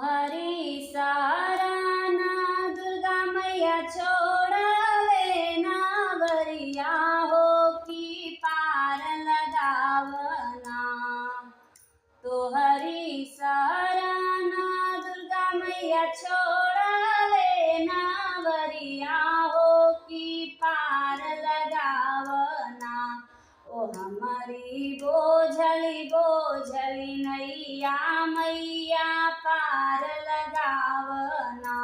हरी साराना दुर्गा मैया छोड़ले नावरिया हो की पार लगावना। तो हरी साराना दुर्गा मैया छोड़ले नावरिया हो की पार लगावना। ओ हमारी बोझली नैया मैया पार लगावना।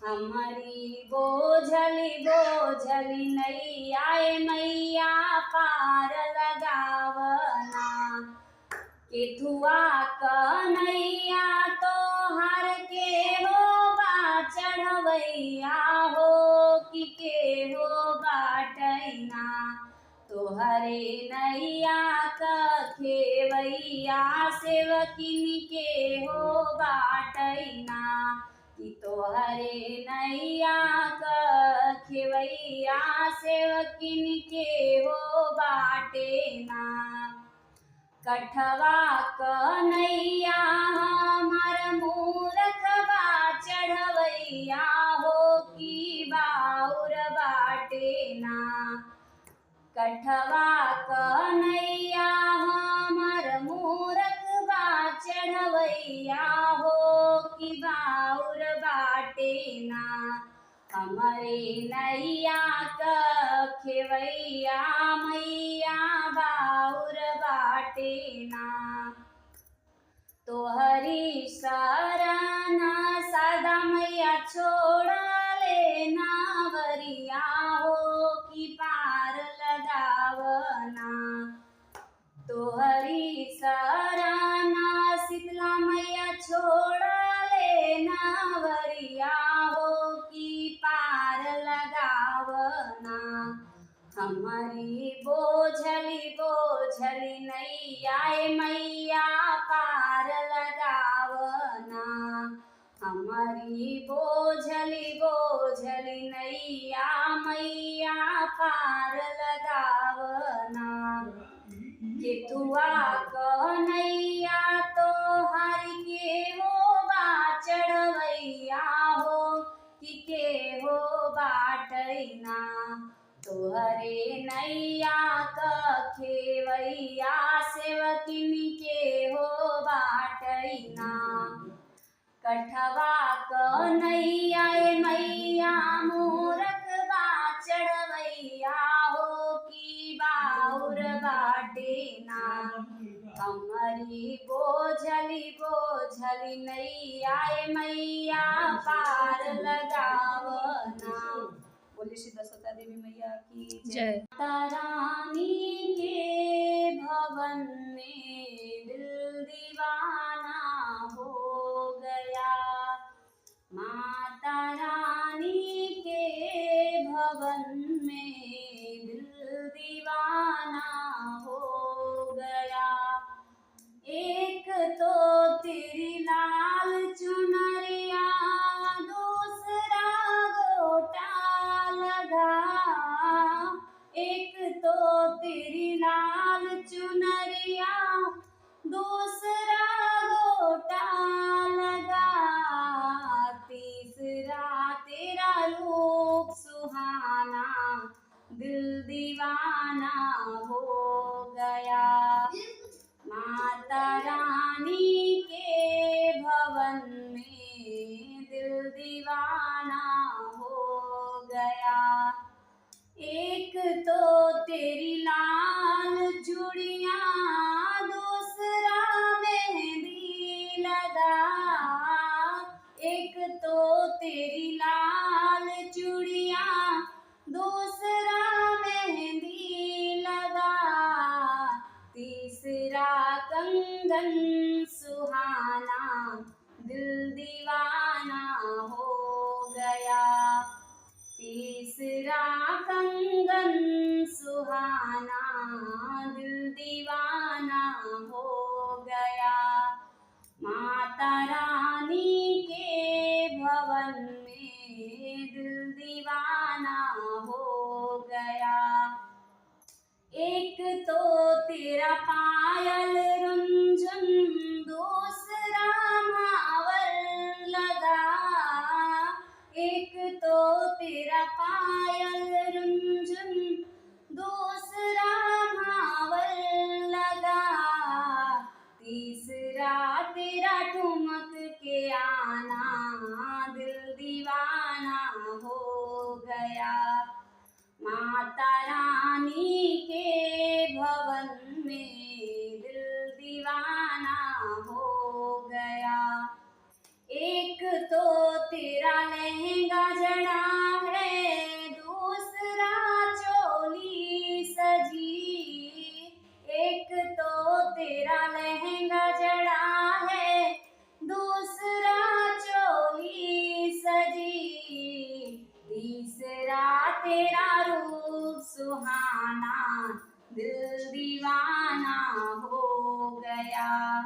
हमारी बोझली नैया मैया पार लगावना। केथुआ कन्हैया तो हर के हो बा चढ़वैया हो कि के हो बाटैना। तोहरे नैया खेवैया सेवकिन के हो बाटैना। कि तोहरे नैया खेवैया सेवकिन के हो बाटेना। कठवा कन्हैया हमार मूरखबा चढ़वैया हो कि बाउर बाटेना। कठवा कन्हैया हमार मूरखबा चढ़वैया हो कि बाउर बाटेना। हमारे नैया खेवैया मैया बाउर बाटेना। तोहरी शरणा सदा मैया छोड़ले नावरिया हो कि पार लगावना। तोहरी शरणा शीतला मैया छोड़ले नावरिया हो कि पार लगावना। हमारी बोझली नैया मैया पार लगावना। हमारी बोझली नैया मैया पार लगावना। केथुआ कन्हैया तो हर के हो बा चढ़वैया हो कि के हो बाटैना। तोहरे नैया खेवैया सेवकिन के हो बाटैना। कठवा कन्हैया मैया मूरखबा चढ़वैया हो कि बाउर बाटेना। हमारी बोझली नैया मैया पार लगावना। बोले श्री दशरथा देवी मैया की जय। माता रानी के भवन में दिल दीवाना हो गया। माता रानी के भवन में दिल दीवाना हो गया। एक तो तेरी लाल चुनरिया दूसरा गोटा लगा। एक तो तेरी लाल चुनरिया दूसरा गोटा लगा। तीसरा तेरा रूप सुहाना दिल दीवाना हो गया। माता रानी के भवन में दिल दीवाना हो गया। एक तो तेरी लाल चूड़िया दूसरा मेहंदी लगा। एक तो तेरी लाल चूड़िया दूसरा मेहंदी लगा। तीसरा कंगन सुहाना दिल दीवाना हो गया। तीसरा कंगन सुहाना दिल दीवाना हो गया। माता रानी के भवन में दिल दीवाना हो गया। एक तो तेरा पायल रुंझुन दूसरा मावर माता रानी के भवन में दिल दीवाना हो गया। एक तो तेरा लहंगा जड़ा है, दूसरा चोली सजी। एक तो तेरा लहंगा जड़ा है, दूसरा चोली सजी। तीसरा तेरा रूप सुहाना, दिल दीवाना हो गया।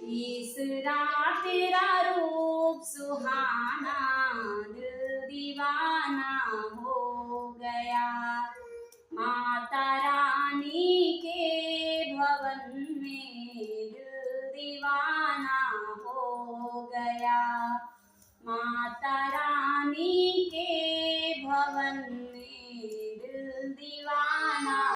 तीसरा तेरा रूप सुहाना, दिल दीवाना